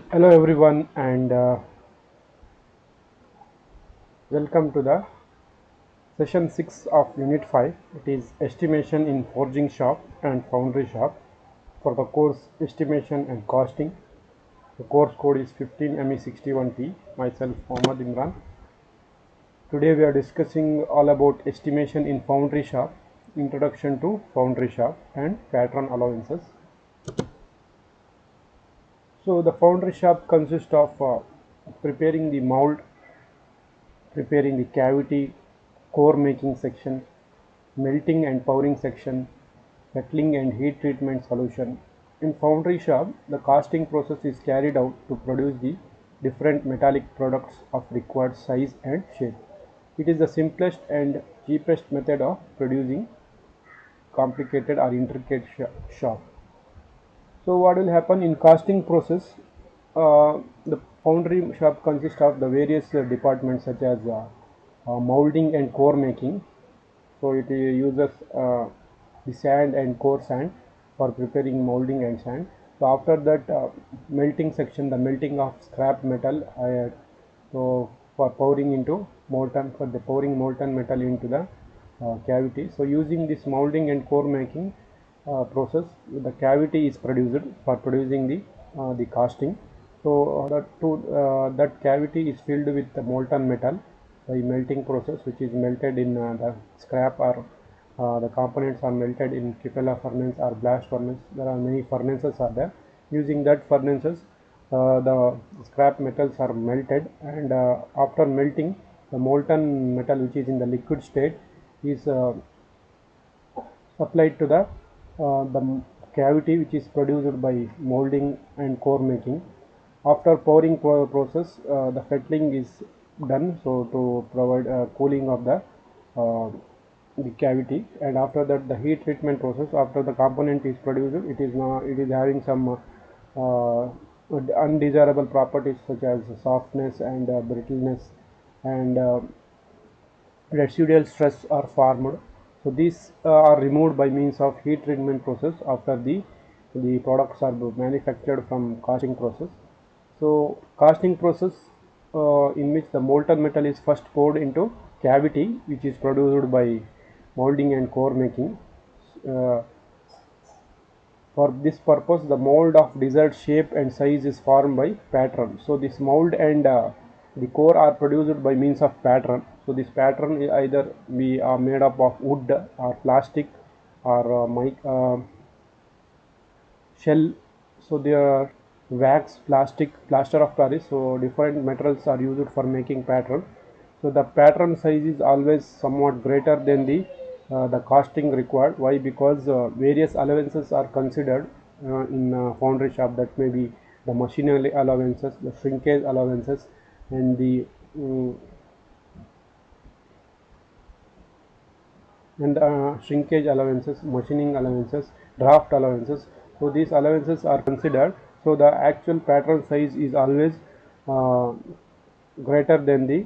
Hello everyone and welcome to the session 6 of unit 5. It is estimation in forging shop and foundry shop for the course estimation and costing. The course code is 15ME61T. Myself Mohammad Imran. Today we are discussing all about estimation in foundry shop, introduction to foundry shop and pattern allowances. So the foundry shop consists of preparing the mold, preparing the cavity, core making section, melting and powering section, settling and heat treatment solution. In foundry shop, the casting process is carried out to produce the different metallic products of required size and shape. It is the simplest and cheapest method of producing complicated or intricate shop. So what will happen in casting process? The foundry shop consists of the various departments such as molding and core making. So it uses the sand and core sand for preparing molding and sand. So after that melting section, the melting of scrap metal, so for pouring into molten, for the pouring molten metal into the cavity. So using this molding and core making process, the cavity is produced for producing the casting. So that cavity is filled with the molten metal by melting process, which is melted in the scrap, or the components are melted in Kipela furnace or blast furnace. There are many furnaces are there. Using that furnaces, the scrap metals are melted, and after melting, the molten metal which is in the liquid state is applied to the cavity, which is produced by molding and core making. After pouring process, the fettling is done, so to provide cooling of uh, the cavity, and after that the heat treatment process. After the component is produced, it is having some undesirable properties such as softness and brittleness, and residual stress are formed. So these are removed by means of heat treatment process after the products are manufactured from casting process. So casting process, in which the molten metal is first poured into cavity, which is produced by molding and core making. Uh, for this purpose, the mold of desired shape and size is formed by pattern. So this mold and the core are produced by means of pattern. So this pattern is either be made up of wood or plastic or shell. So they are wax, plastic, plaster of Paris. So different materials are used for making pattern. So the pattern size is always somewhat greater than the casting required. Why? Because various allowances are considered in foundry shop. That may be the machinery allowances, the shrinkage allowances, and the um, shrinkage allowances, machining allowances, draft allowances. So these allowances are considered. So the actual pattern size is always uh, greater than the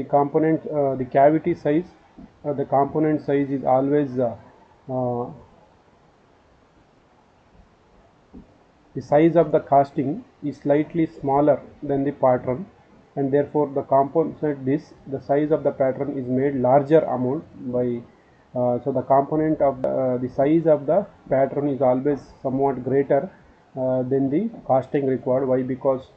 component, the cavity size. The component size is always uh, the size of the casting is slightly smaller than the pattern, and therefore the compensate this, the size of the pattern is made larger amount by so the component of the size of the pattern is always somewhat greater than the casting required. Why? Because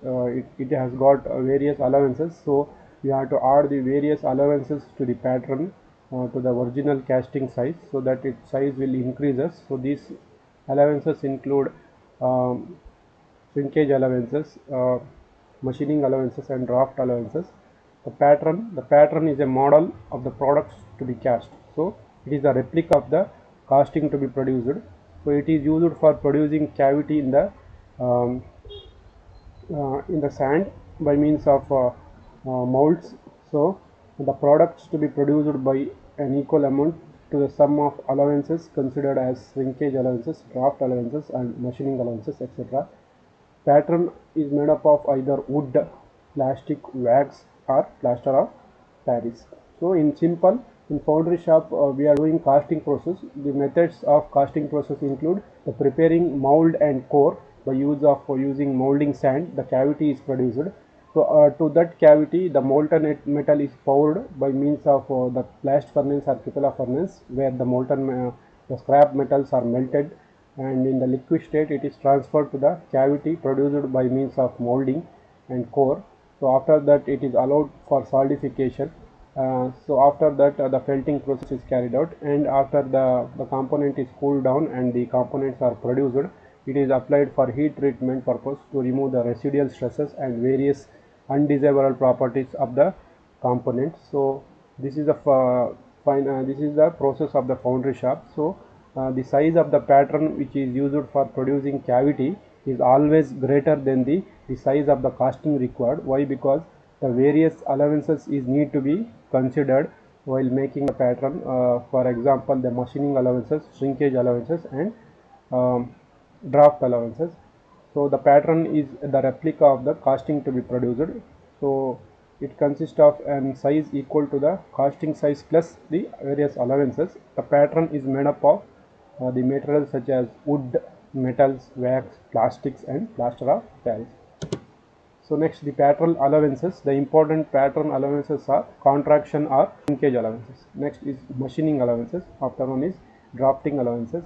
it has got various allowances, so you have to add the various allowances to the pattern, to the original casting size, so that its size will increases. So these allowances include shrinkage allowances, machining allowances, and draft allowances. The pattern is a model of the products to be cast. So it is a replica of the casting to be produced. So it is used for producing cavity um, in the sand by means of molds. So the products to be produced by an equal amount to the sum of allowances considered as shrinkage allowances, draft allowances, and machining allowances, etc. Pattern is made up of either wood, plastic, wax, or plaster of Paris. So in simple, in foundry shop we are doing casting process. The methods of casting process include The preparing mold and core by using molding sand, the cavity is produced. So to that cavity, the molten metal is poured by means of the blast furnace or cupola furnace, where the scrap metals are melted, and in the liquid state it is transferred to the cavity produced by means of molding and core. So after that it is allowed for solidification. So after that the felting process is carried out, and after the component is cooled down and the components are produced, it is applied for heat treatment purpose to remove the residual stresses and various undesirable properties of the components. So this is the process of the foundry shop. So the size of the pattern which is used for producing cavity is always greater than the size of the casting required. Why? Because the various allowances is need to be considered while making the pattern. For example, the machining allowances, shrinkage allowances, and draft allowances. So the pattern is the replica of the casting to be produced. So it consists of an size equal to the casting size plus the various allowances. The pattern is made up of the materials such as wood, metals, wax, plastics, and plaster of Paris. So next, the pattern allowances. The important pattern allowances are contraction or shrinkage allowances. Next is machining allowances. After one is drafting allowances.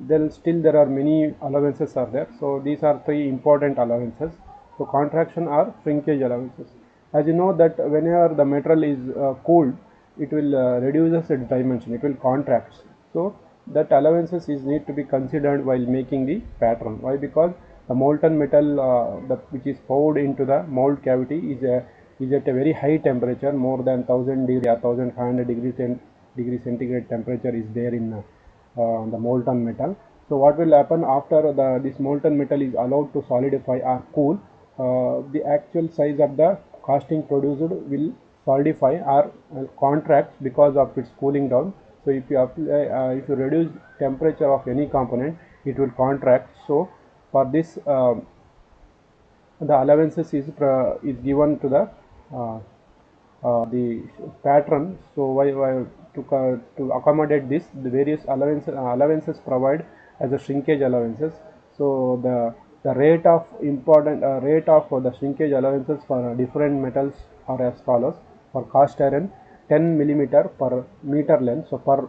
Then still there are many allowances are there. So these are three important allowances. So contraction or shrinkage allowances. As you know that whenever the material is cooled, it will reduces its dimension. It will contract. So that allowances is need to be considered while making the pattern. Why? Because the molten metal which is poured into the mold cavity is at a very high temperature, more than 1000 degree or 1500 degree centigrade temperature is there in the molten metal. So what will happen after this molten metal is allowed to solidify or cool, the actual size of the casting produced will solidify or contract because of its cooling down. So if you reduce temperature of any component, it will contract. So for this the allowances is given to the pattern. So why to accommodate this, the various allowances provide as a shrinkage allowances. So the rate of the shrinkage allowances for different metals are as follows. For cast iron, 10 millimeter per meter length. So per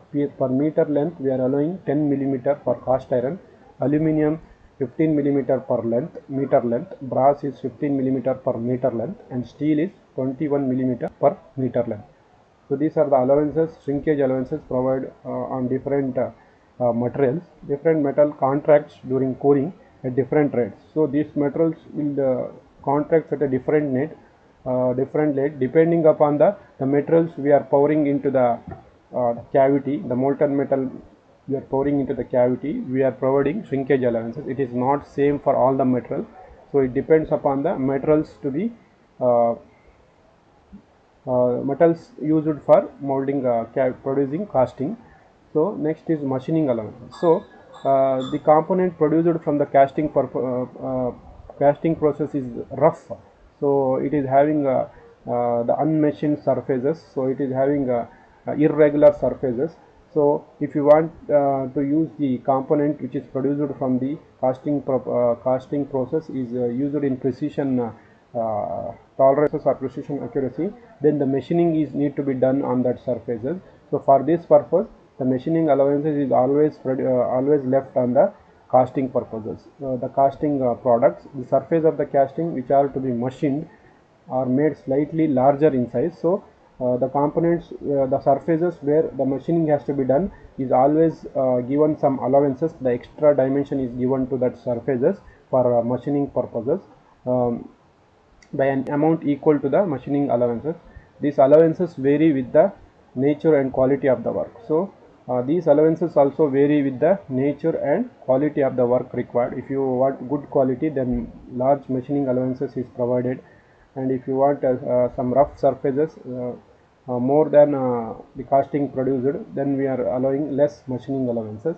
meter length we are allowing 10 millimeter for cast iron. Aluminium 15 millimeter per meter length. Brass is 15 millimeter per meter length, and steel is 21 millimeter per meter length. So these are the allowances, shrinkage allowances provided on different materials. Different metal contracts during cooling at different rates. So these materials will contract at a different rate depending upon the materials we are pouring into the cavity. The molten metal we are pouring into the cavity, we are providing shrinkage allowances. It is not same for all the material. So it depends upon the materials to be metals used for molding producing casting. So next is machining allowance. So the component produced from the casting process is rough. So it is having the unmachined surfaces. So it is having irregular surfaces. So if you want to use the component which is produced from the casting process is used in precision tolerances or precision accuracy, then the machining is need to be done on that surfaces. So for this purpose, the machining allowances is always left on the casting purposes. The casting products, the surface of the casting which are to be machined are made slightly larger in size. So the components, the surfaces where the machining has to be done is always given some allowances. The extra dimension is given to that surfaces for machining purposes by an amount equal to the machining allowances. These allowances vary with the nature and quality of the work. So these allowances also vary with the nature and quality of the work required. If you want good quality, then large machining allowances is provided, and if you want some rough surfaces more than the casting produced, then we are allowing less machining allowances.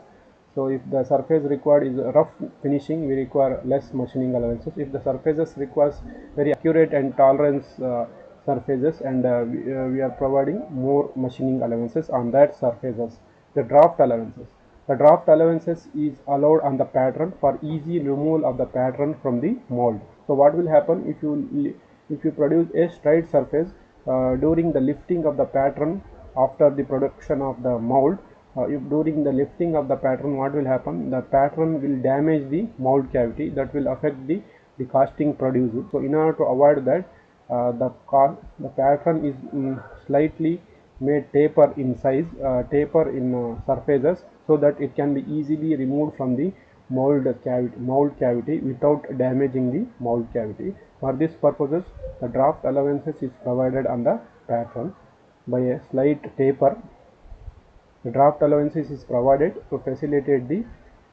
So if the surface required is rough finishing, we require less machining allowances. If the surfaces requires very accurate and tolerance surfaces, and we are providing more machining allowances on that surfaces. The draft allowances. The draft allowances is allowed on the pattern for easy removal of the pattern from the mold. So what will happen if you produce a straight surface during the lifting of the pattern after the production of the mold? If during the lifting of the pattern, what will happen? The pattern will damage the mold cavity, that will affect the casting produced. So in order to avoid that, the pattern is slightly made taper in size, taper in surfaces, so that it can be easily removed from the mold cavity without damaging the mold cavity. For this purposes, the draft allowances is provided on the pattern by a slight taper. The draft allowances is provided to facilitate the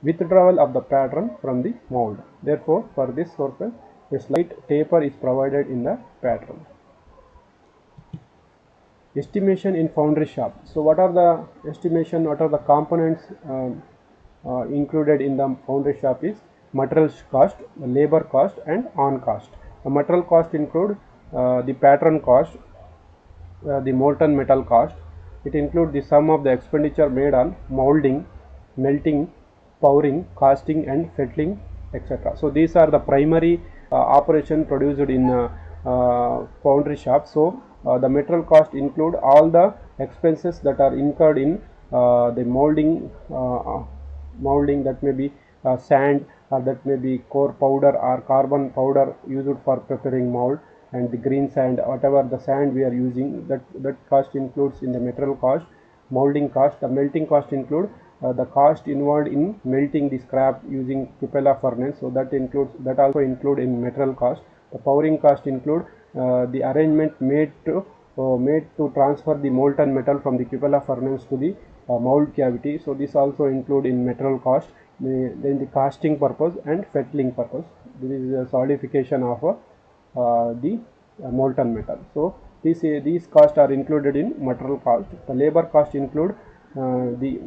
withdrawal of the pattern from the mold. Therefore, for this purpose, a slight taper is provided in the pattern. Estimation in foundry shop. So what are the estimation, what are the components included in the foundry shop is materials cost, labor cost and on cost. The material cost include the pattern cost, the molten metal cost. It includes the sum of the expenditure made on molding, melting, powering, casting and fettling, etc. So these are the primary operation produced in foundry shop. So the material cost include all the expenses that are incurred in the molding, that may be sand, or that may be core powder or carbon powder used for preparing mold, and the green sand, whatever the sand we are using, that cost includes in the material cost. Molding cost, the melting cost include the cost involved in melting the scrap using cupola furnace, so that also include in material cost. The powering cost include the arrangement made to transfer the molten metal from the cupola furnace to the mold cavity, so this also include in material cost. Then the casting purpose and fettling purpose, this is a solidification of the molten metal. So these costs are included in material cost. The labor cost include the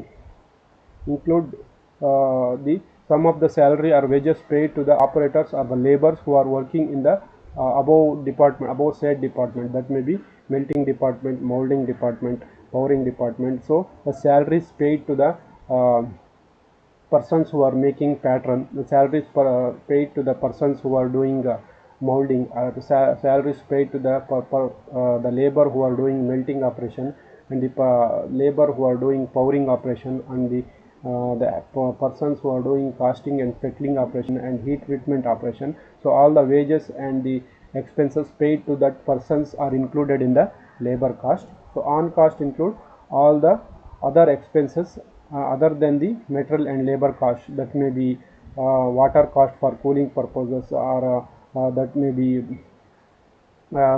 sum of the salary or wages paid to the operators or the laborers who are working in the above said department, that may be melting department, molding department, powering department. So the salaries paid to the persons who are making pattern, the salaries paid to the persons who are doing molding, the salaries paid to the labor who are doing melting operation, and the labor who are doing powering operation, and the persons who are doing casting and fettling operation and heat treatment operation. So all the wages and the expenses paid to that persons are included in the labor cost. So on cost include all the other expenses other than the material and labor cost, that may be water cost for cooling purposes, or that may be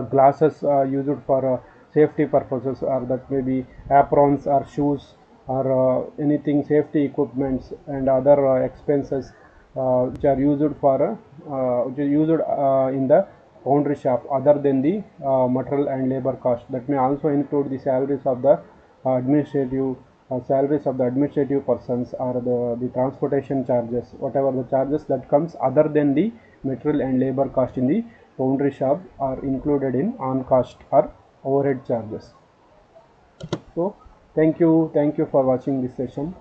glasses used for safety purposes, or that may be aprons or shoes, or anything safety equipments and other expenses which are used in the foundry shop other than the material and labor cost. That may also include the salaries of the administrative persons, or the transportation charges, whatever the charges that comes other than the material and labor cost in the foundry shop are included in on cost or overhead charges. So thank you for watching this session.